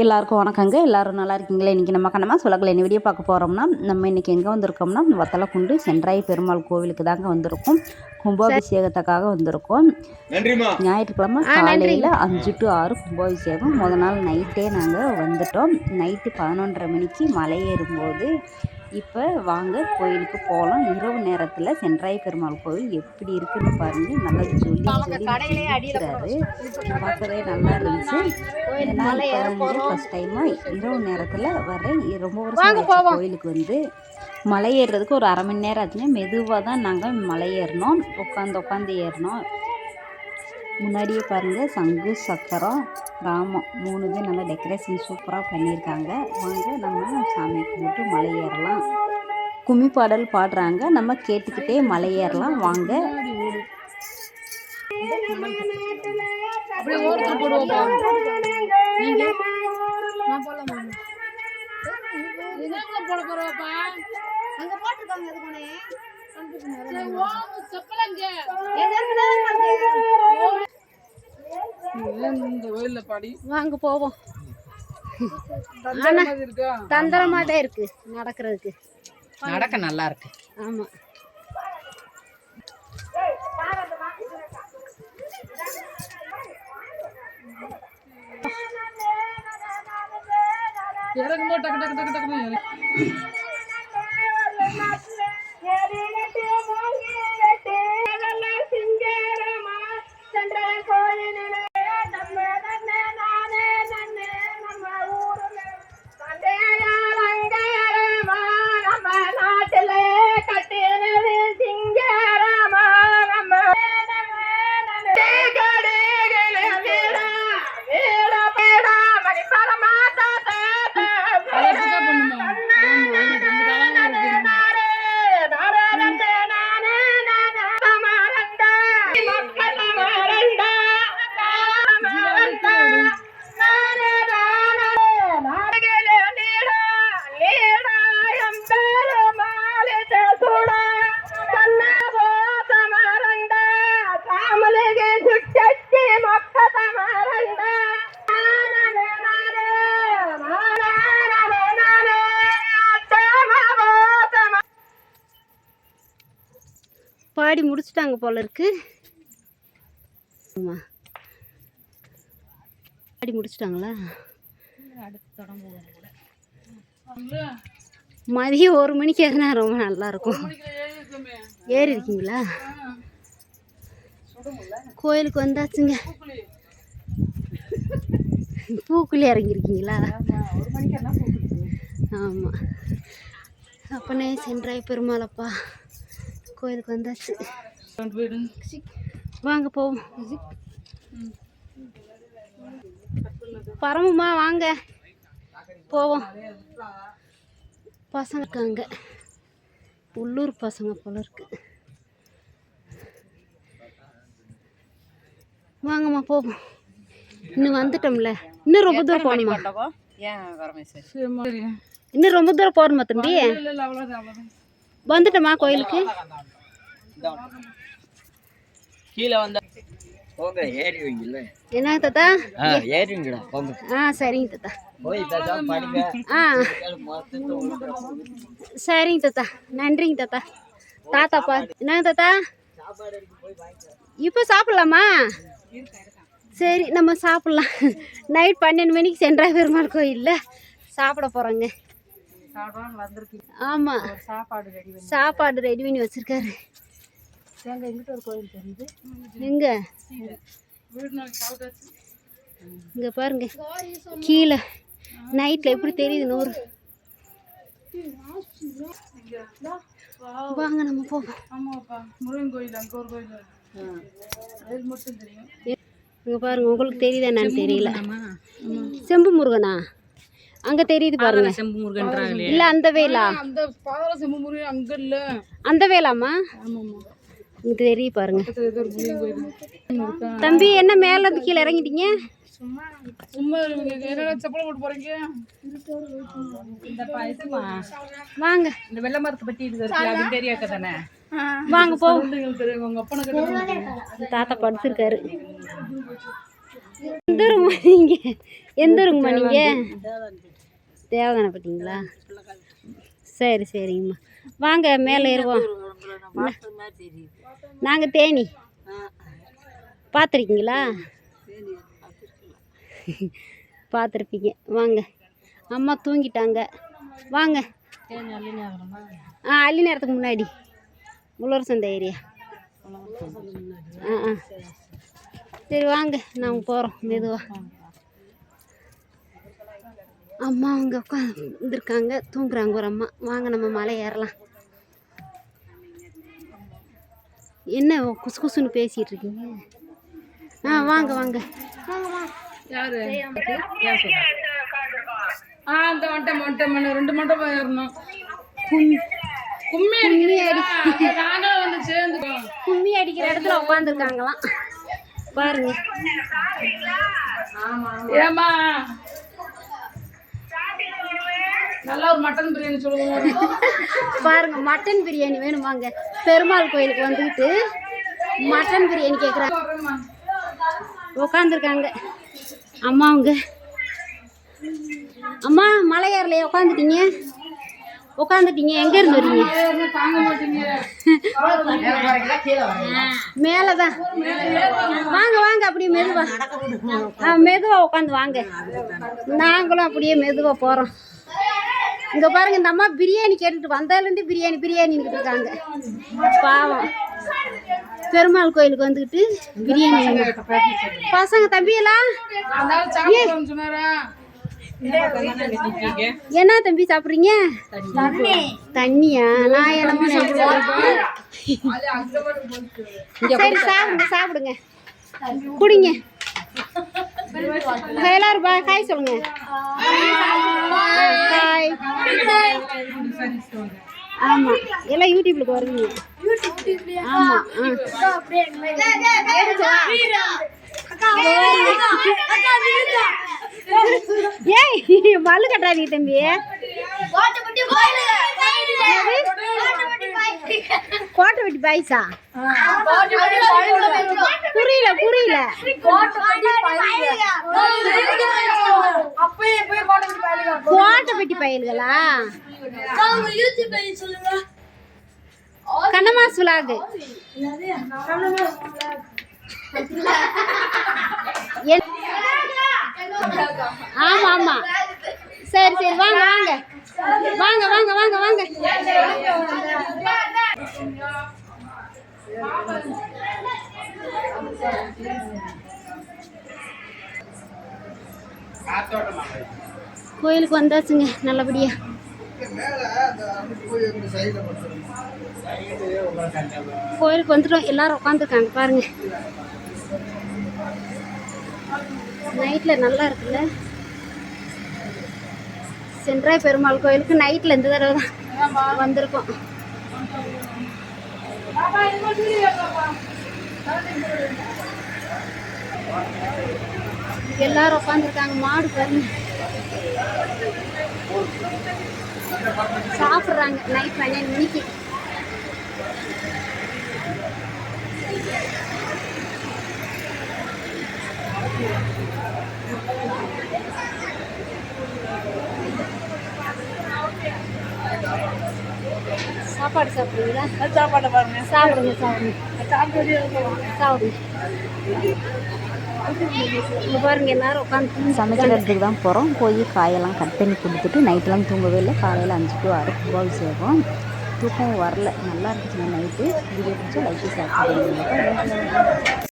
எல்லாருக்கும் வணக்கங்க. எல்லோரும் நல்லா இருக்கீங்களா? இன்றைக்கி நம்ம கண்ணமாக சொல்லக்கல என்ன வீடியோ பார்க்க போகிறோம்னா, நம்ம இன்றைக்கி எங்கே வந்திருக்கோம்னா வத்தலக்குண்டு சென்றாய பெருமாள் கோவிலுக்கு தாங்க வந்திருக்கோம். கும்பாபிஷேகத்துக்காக வந்திருக்கோம். ஞாயிற்றுக்கிழமை காலையில் 5 to 6 கும்பாபிஷேகம். முதல் நாள் நைட்டே நாங்கள் வந்துட்டோம். நைட்டு 11:30 மணிக்கு மலை ஏறும்போது இப்போ வாங்க கோயிலுக்கு போகலாம். இரவு நேரத்தில் சென்றாய பெருமாள் கோவில் எப்படி இருக்குன்னு பாருங்கள். நல்லா ஜொலிக்கிறாரு, பார்க்கவே நல்லா இருந்துச்சு. ஃபஸ்ட் டைமாக இரவு நேரத்தில் வரேன். ரொம்ப வருஷம் கோயிலுக்கு வந்து மலை ஏறுறதுக்கு ஒரு 1/2 மணி நேரம் ஆச்சுன்னா மெதுவாக தான் நாங்கள் மலை ஏறினோம். உட்காந்து ஏறினோம். முன்னாடியே பாருங்கள் சங்கு சக்கரம் ராமம் 3 நல்லா டெக்கரேஷன் சூப்பராக பண்ணியிருக்காங்க. வாங்க நம்ம சாமி கும்பிட்டு மலை ஏறலாம். கும்மி பாடல் பாடுறாங்க, நம்ம கேட்டுக்கிட்டே மலை ஏறலாம். வாங்க. வாங்க போவோம். தந்திரமா தான் இருக்கு நடக்கிறதுக்கு. நடக்க நல்லா இருக்கு. ஆமா, இறங்கும்போது டக்கு டக்கு டக்கு டக்குன்னு பாடி முடிச்சுட்டாங்க போல இருக்கு. பாடி முடிச்சுட்டாங்களா? மதியம் 1 மணிக்கு ஏறினா ரொம்ப நல்லா இருக்கும். ஏறி இருக்கீங்களா? கோயிலுக்கு வந்தாச்சுங்க. பூக்குள்ளே இறங்கியிருக்கீங்களா? ஆமாம். அப்பனே சென்றாய பெருமாளப்பா கோயிலுக்கு வந்தாச்சு. வாங்க போவோம். பரமுமா வாங்க போவோம். பசங்க இருக்காங்க, உள்ளூர் பசங்க போல இருக்கு. வாங்கம்மா போவோம். இன்னும் வந்துட்டோம்ல, இன்னும் ரொம்ப தூரம் போகணுமா? இன்னும் ரொம்ப தூரம் போகணுமா தம்பி? வந்துட்டோமா கோயிலுக்கு? கீழே வந்தா போங்க, ஏறிவீங்கல்ல. என்ன தாத்தா? ஏறிவீங்களா? போங்க. சரிங்க தாத்தா. போய் தாத்தா படிங்க. சரிங்க தாத்தா, நன்றிங்க தாத்தா. தாத்தா பா என்ன தாத்தா இப்போ சாப்பிட்லாமா? சரி நம்ம சாப்பிட்லாம். நைட் 12 மணிக்கு சென்றாய பெருமாள் கோயிலில் சாப்பிட போகிறோங்க. ஆமாம், சாப்பாடு ரெடி பண்ணி வச்சுருக்காரு. எங்கிட்ட ஒரு கோயில் தெரியுது. எங்கே? இங்கே பாருங்க கீழே நைட்டில் எப்படி தெரியுது நூறு. வாங்க நம்ம போவோம். இங்கே பாருங்க, உங்களுக்கு தெரியுதா என்னன்னு தெரியல. செம்பு முருகனா? அங்கே தெரியுது பாருங்க. செம்பு முருகன் இல்லை அந்த வேலா? செம்பு முருகன் அங்கே இல்லை, அந்த வேலாமா? இங்கே தெரியுது பாருங்க. தம்பி என்ன மேல இருந்து கீழே இறங்கிட்டீங்க? சும்மா செப்பல் போட்டு போறீங்க. வாங்க, இந்த வெள்ளை மரத்தை பற்றி இது தெரியாக்க தானே. வாங்க போவோம். உங்க அப்பனுக்கு தாத்தா படுத்திருக்காரு. ஊருங்கம்மா நீங்கள்? எந்த ஊருங்கம்மா நீங்கள்? தேவதானப்பட்டீங்களா? சரி சரிங்கம்மா, வாங்க மேலே ஏறுவோம். நாங்கள் தேனி. பார்த்துருக்கீங்களா? பார்த்துருப்பீங்க. வாங்க, அம்மா தூங்கிட்டாங்க. வாங்க. அள்ளி நேரத்துக்கு முன்னாடி உழவர் சந்தை ஏரியா. சரி வாங்க, நாங்கள் போகிறோம் மெதுவாக. அம்மா அவங்க உட்காந்துருக்காங்க, தூங்குறாங்க ஒரு அம்மா. வாங்க நம்ம மலை ஏறலாம். என்ன குசு குசுன்னு பேசிகிட்டு இருக்கீங்க? வாங்க வாங்க. யாரு? அந்த வந்துட்டேன் 2 மண்டபம் ஏறணும். கும்மி நாங்களும் வந்து சேர்ந்துக்கோம். கும்மி அடிக்கிற இடத்துல உட்காந்துருக்காங்களாம் பாருங்க. ஏமா நல்லா ஒரு மட்டன் பிரியாணி சொல்லுவோம். பாருங்க, மட்டன் பிரியாணி வேணுமாங்க. பெருமாள் கோயிலுக்கு வந்துக்கிட்டு மட்டன் பிரியாணி கேட்குறாங்க. உட்காந்துருக்காங்க அம்மா. அவங்க அம்மா மலை ஏறலையே, உட்காந்துட்டீங்க. எங்கேருந்து வரீங்க? தாங்க மாட்டீங்க. மேலே தான். வாங்க வாங்க, அப்படியே மெதுவாக மெதுவாக உட்காந்து வாங்க. நாங்களும் அப்படியே மெதுவாக போகிறோம். இங்கே பாருங்க, இந்த அம்மா பிரியாணி கேட்டுட்டு வந்தாலேருந்து பிரியாணின்னு இருக்காங்க. பாவம், பெருமாள் கோயிலுக்கு வந்துக்கிட்டு பிரியாணி. பசங்க தம்பியெல்லாம் என்ன தம்பி சாப்பிட்றீங்க? தண்ணியா? நான் என்னமோ சரி, சாப்பிடுங்க குடிங்க. எல்லாரும் காய் சொல்லுங்க. காய். ஆமாம், எல்லாம் யூடியூப்லுக்கு வருவீங்க. ஆமாம். ஏய் மல்லு கட்டாதீங்க தம்பி. கோட்டைப்பட்டி பாய்ஸா? புரியல. கோட்டைப்பட்டி பயல்களா? கண்ணமாஸ் விலாகு. ஆமா ஆமா. சரி வாங்க வாங்க வாங்க வாங்க வாங்க வாங்க. கோயிலுக்கு வந்தாச்சுங்க நல்லபடியா. கோயிலுக்கு வந்துட்டோம். எல்லாரும் உட்காந்துருக்காங்க பாருங்க. நைட்டில் நல்லா இருக்குல்ல. சென்றாய் பெருமாள் கோயிலுக்கு நைட்டில் இந்த தடவை தான் வந்திருக்கோம். எல்லாரும் உட்காந்துருக்காங்க. மாடு பாருங்க சாப்பிட்றாங்க நைட் 12 மணிக்கு. சாப்பாடு சாப்பிடுங்களா? சாப்பாடு பாருங்க. சாப்பிடுங்க. இங்கே பாருங்க எல்லாரும் உட்காந்து சமைக்கிறதுக்கு தான் போகிறோம். போய் காயெல்லாம் கட் பண்ணி கொடுத்துட்டு நைட்டெல்லாம் தூங்கவே இல்லை. காலையில் 5 to 6 கும்பாபிஷேகம். தூக்கம் வரல. நல்லா இருந்துச்சுங்க நைட்டு. வீடியோ பிடிச்சா லைக் ஷேர் பண்ணுங்க.